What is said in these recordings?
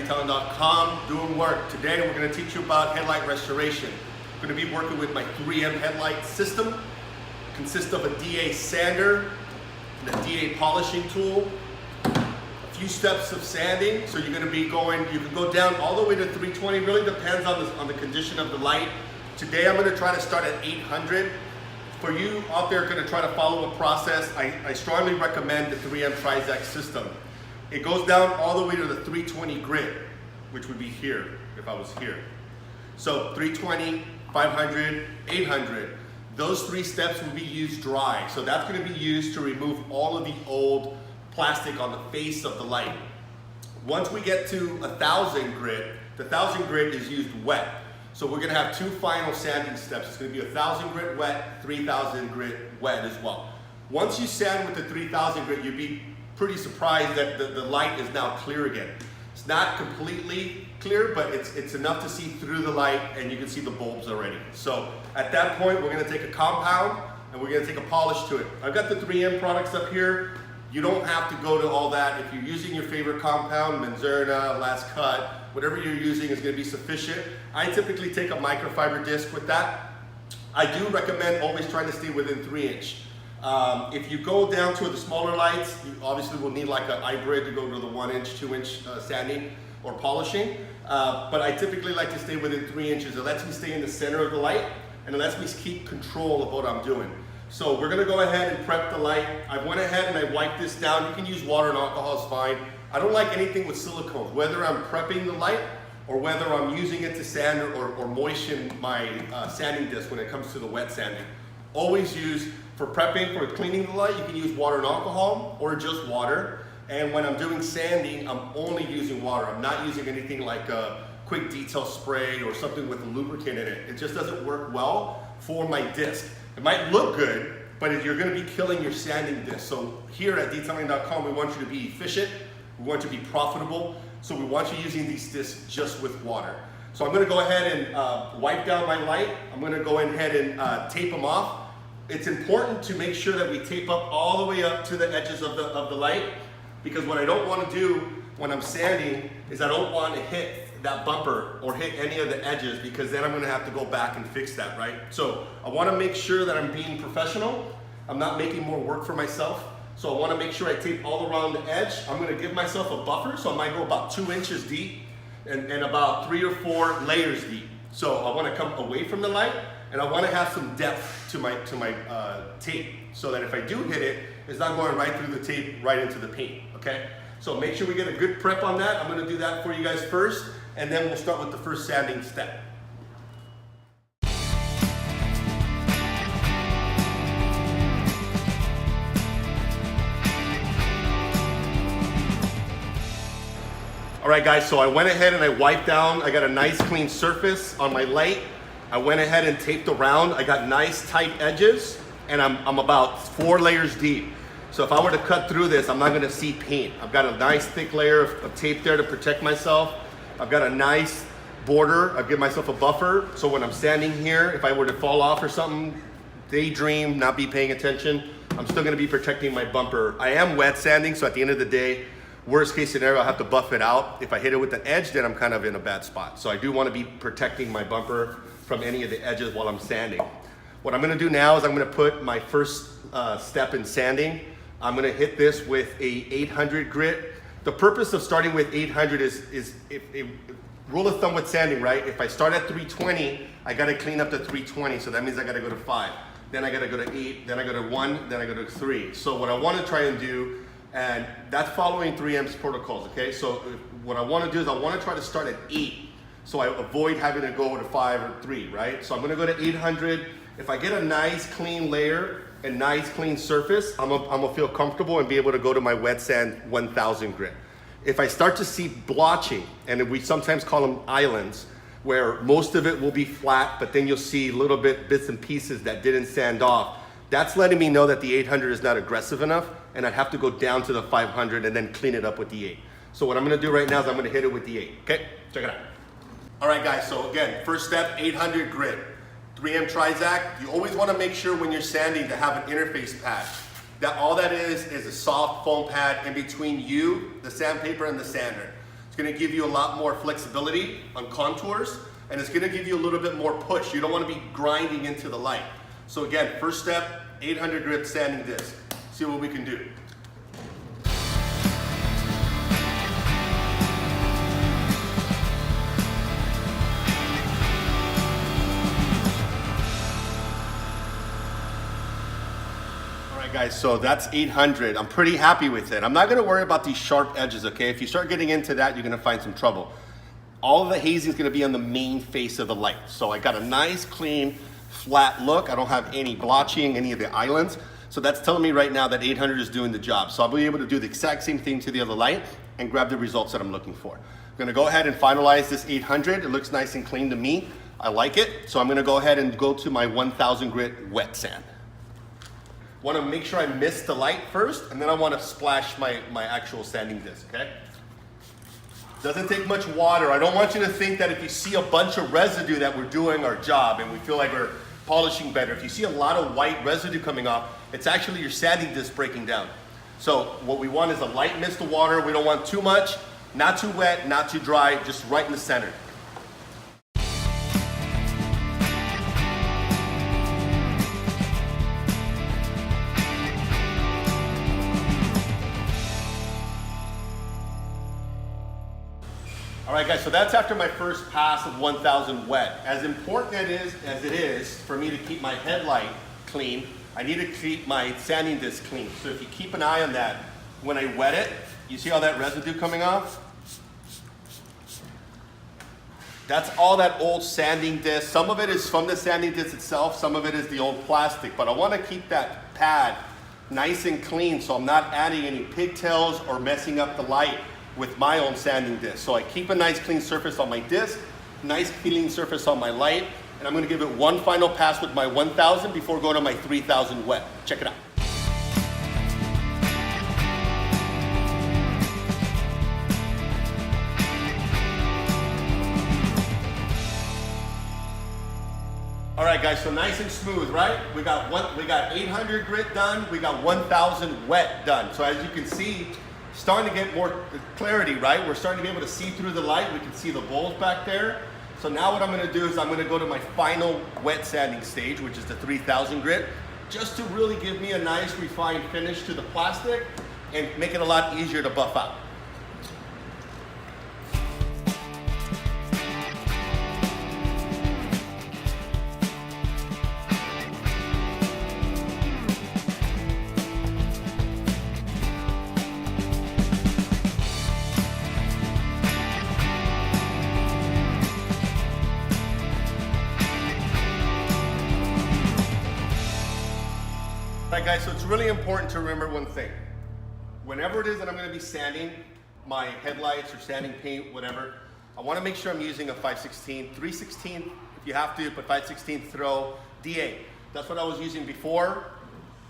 Detailing.com, doing work. Today we're going to teach you about headlight restoration. I'm going to be working with my 3M headlight system. It consists of a DA sander and a DA polishing tool, a few steps of sanding. So you're going to be going, you can go down all the way to 320, really depends on the condition of the light. Today I'm going to try to start at 800. For you out there going to try to follow a process, I strongly recommend the 3M Trizac system. It goes down all the way to the 320 grit, which would be here, if I was here. So 320, 500, 800. Those three steps will be used dry. So that's going to be used to remove all of the old plastic on the face of the light. Once we get to 1000 grit, the 1000 grit is used wet. So we're going to have two final sanding steps. It's going to be 1000 grit wet, 3000 grit wet as well. Once you sand with the 3000 grit, you'd be pretty surprised that the light is now clear again. It's not completely clear, but it's enough to see through the light and you can see the bulbs already. So at that point, we're going to take a compound and we're going to take a polish to it. I've got the 3M products up here. You don't have to go to all that. If you're using your favorite compound, Benzerna, Last Cut, whatever you're using is going to be sufficient. I typically take a microfiber disc with that. I do recommend always trying to stay within 3 inch. If you go down to the smaller lights, you obviously will need like a hybrid to go to the 1 inch, 2 inch sanding or polishing. But I typically like to stay within 3 inches. It lets me stay in the center of the light and it lets me keep control of what I'm doing. So we're gonna go ahead and prep the light. I went ahead and I wiped this down. You can use water and alcohol, is fine. I don't like anything with silicone, whether I'm prepping the light or whether I'm using it to sand or moisten my sanding disc when it comes to the wet sanding. Always use, for prepping, for cleaning the light, you can use water and alcohol or just water. And when I'm doing sanding, I'm only using water. I'm not using anything like a quick detail spray or something with a lubricant in it. It just doesn't work well for my disc. It might look good, but you're gonna be killing your sanding disc. So here at Detailing.com, we want you to be efficient, we want you to be profitable, so we want you using these discs just with water. So I'm gonna go ahead and wipe down my light. I'm gonna go ahead and tape them off. It's important to make sure that we tape up all the way up to the edges of the light, because what I don't want to do when I'm sanding is I don't want to hit that bumper or hit any of the edges, because then I'm going to have to go back and fix that, right? So I want to make sure that I'm being professional. I'm not making more work for myself. So I want to make sure I tape all around the edge. I'm going to give myself a buffer, so I might go about 2 inches deep and about 3 or 4 layers deep. So I want to come away from the light and I want to have some depth to my tape, so that if I do hit it, it's not going right through the tape right into the paint, okay? So make sure we get a good prep on that. I'm going to do that for you guys first, and then we'll start with the first sanding step. All right guys, so I went ahead and I wiped down. I got a nice clean surface on my light. I went ahead and taped around. I got nice tight edges, and I'm about 4 layers deep. So if I were to cut through this, I'm not gonna see paint. I've got a nice thick layer of tape there to protect myself. I've got a nice border. I've given myself a buffer. So when I'm standing here, if I were to fall off or something, daydream, not be paying attention, I'm still gonna be protecting my bumper. I am wet sanding, so at the end of the day, worst case scenario, I'll have to buff it out. If I hit it with the edge, then I'm kind of in a bad spot. So I do wanna be protecting my bumper from any of the edges while I'm sanding. What I'm gonna do now is I'm gonna put my first step in sanding. I'm gonna hit this with a 800 grit. The purpose of starting with 800 is rule of thumb with sanding, right? If I start at 320, I gotta clean up to 320, so that means I gotta go to 5. Then I gotta go to 8, then I go to 1, then I go to 3. So what I wanna try and do, and that's following 3M's protocols, okay? So what I wanna do is I wanna try to start at 8, so I avoid having to go to 5 or 3, right? So I'm gonna go to 800. If I get a nice clean layer and nice clean surface, I'm gonna feel comfortable and be able to go to my wet sand 1000 grit. If I start to see blotching, and we sometimes call them islands, where most of it will be flat, but then you'll see little bits and pieces that didn't sand off, that's letting me know that the 800 is not aggressive enough, and I'd have to go down to the 500 and then clean it up with the 8. So what I'm gonna do right now is I'm gonna hit it with the 8, okay? Check it out. All right guys, so again, first step, 800 grit. 3M Trizac, you always want to make sure when you're sanding to have an interface pad. That all that is a soft foam pad in between you, the sandpaper, and the sander. It's going to give you a lot more flexibility on contours, and it's going to give you a little bit more push. You don't want to be grinding into the light. So again, first step, 800 grit sanding disc. See what we can do. Guys, so that's 800. I'm pretty happy with it. I'm not going to worry about these sharp edges, okay? If you start getting into that, you're going to find some trouble. All of the hazing is going to be on the main face of the light. So I got a nice, clean, flat look. I don't have any blotching, any of the islands. So that's telling me right now that 800 is doing the job. So I'll be able to do the exact same thing to the other light and grab the results that I'm looking for. I'm going to go ahead and finalize this 800. It looks nice and clean to me. I like it. So I'm going to go ahead and go to my 1000 grit wet sand. Want to make sure I miss the light first, and then I want to splash my actual sanding disc, okay? Doesn't take much water. I don't want you to think that if you see a bunch of residue that we're doing our job and we feel like we're polishing better. If you see a lot of white residue coming off, it's actually your sanding disc breaking down. So what we want is a light mist of water. We don't want too much, not too wet, not too dry, just right in the center. All right, guys, so that's after my first pass of 1000 wet. As important as it is for me to keep my headlight clean, I need to keep my sanding disc clean. So if you keep an eye on that, when I wet it, you see all that residue coming off? That's all that old sanding disc. Some of it is from the sanding disc itself, some of it is the old plastic, but I want to keep that pad nice and clean so I'm not adding any pigtails or messing up the light with my own sanding disc. So I keep a nice clean surface on my disc, nice clean surface on my light, and I'm going to give it one final pass with my 1000 before going to my 3000 wet. Check it out. All right, guys, so nice and smooth, right? We got 800 grit done, we got 1000 wet done. So as you can see, starting to get more clarity, right? We're starting to be able to see through the light. We can see the bowls back there. So now what I'm going to do is I'm going to go to my final wet sanding stage, which is the 3000 grit, just to really give me a nice refined finish to the plastic and make it a lot easier to buff out. All right, guys, so it's really important to remember one thing. Whenever it is that I'm going to be sanding my headlights or sanding paint, whatever, I want to make sure I'm using a 5/16, 3/16 if you have to, but 5/16 throw DA. That's what I was using before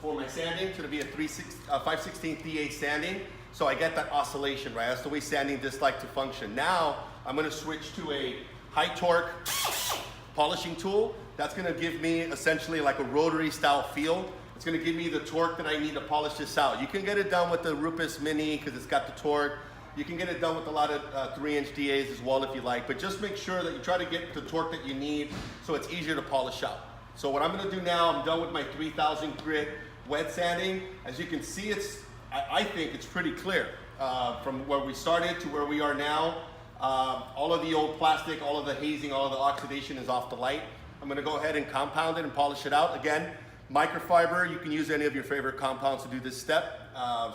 for my sanding, so to be a 5/16 DA sanding, so I get that oscillation, right? That's the way sanding discs like to function. Now, I'm going to switch to a high torque polishing tool. That's going to give me essentially like a rotary style feel. It's going to give me the torque that I need to polish this out. You can get it done with the Rupus Mini because it's got the torque. You can get it done with a lot of 3-inch DAs as well if you like, but just make sure that you try to get the torque that you need so it's easier to polish out. So what I'm going to do now, I'm done with my 3000 grit wet sanding. As you can see, I think it's pretty clear from where we started to where we are now. All of the old plastic, all of the hazing, all of the oxidation is off the light. I'm going to go ahead and compound it and polish it out. Again, microfiber, you can use any of your favorite compounds to do this step.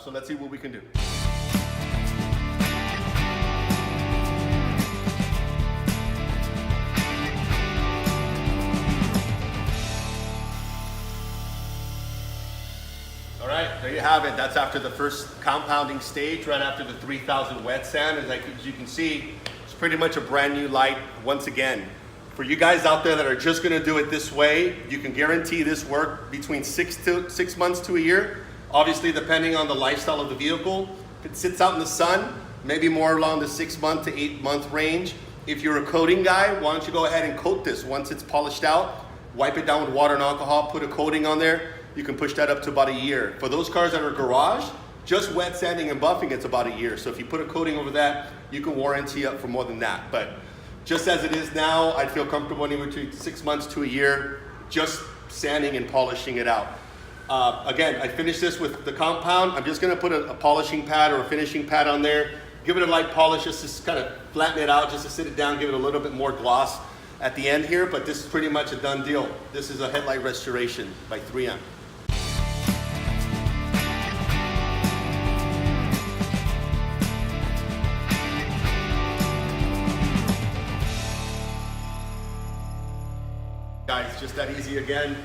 So let's see what we can do. All right, there you have it. That's after the first compounding stage, right after the 3000 wet sand. As you can see, it's pretty much a brand new light. Once again, for you guys out there that are just gonna do it this way, you can guarantee this work between 6 months to a year. Obviously, depending on the lifestyle of the vehicle. If it sits out in the sun, maybe more along the 6 month to 8 month range. If you're a coating guy, why don't you go ahead and coat this once it's polished out, wipe it down with water and alcohol, put a coating on there. You can push that up to about a year. For those cars that are garage, just wet sanding and buffing, it's about a year. So if you put a coating over that, you can warranty up for more than that. But just as it is now, I'd feel comfortable anywhere between 6 months to a year, just sanding and polishing it out. Again, I finished this with the compound. I'm just gonna put a polishing pad or a finishing pad on there, give it a light polish just to kind of flatten it out, just to sit it down, give it a little bit more gloss at the end here, but this is pretty much a done deal. This is a Headlight Restoration by 3M. Guys, just that easy again.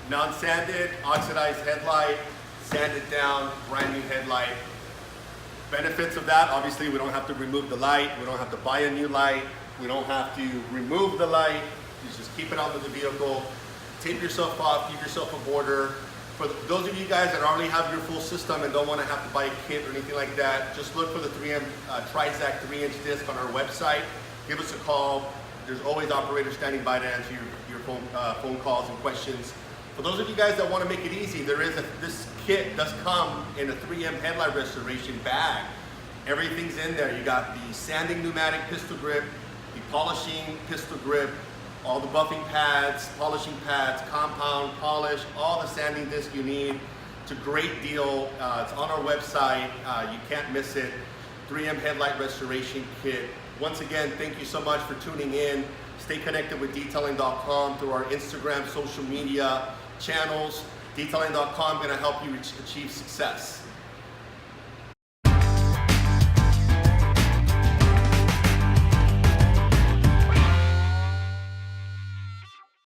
Non-sanded, oxidized headlight, sanded down, brand new headlight. Benefits of that, obviously we don't have to remove the light, we don't have to buy a new light, we don't have to remove the light, you just keep it onto the vehicle, tape yourself off, give yourself a border. For those of you guys that already have your full system and don't want to have to buy a kit or anything like that, just look for the 3M Trizac 3-inch disc on our website, give us a call. There's always operators standing by to answer your phone calls and questions. For those of you guys that want to make it easy, this kit does come in a 3M Headlight Restoration bag. Everything's in there. You got the sanding pneumatic pistol grip, the polishing pistol grip, all the buffing pads, polishing pads, compound, polish, all the sanding disc you need. It's a great deal. It's on our website. You can't miss it. 3M Headlight Restoration Kit. Once again, thank you so much for tuning in. Stay connected with Detailing.com through our Instagram, social media channels. Detailing.com going to help you achieve success.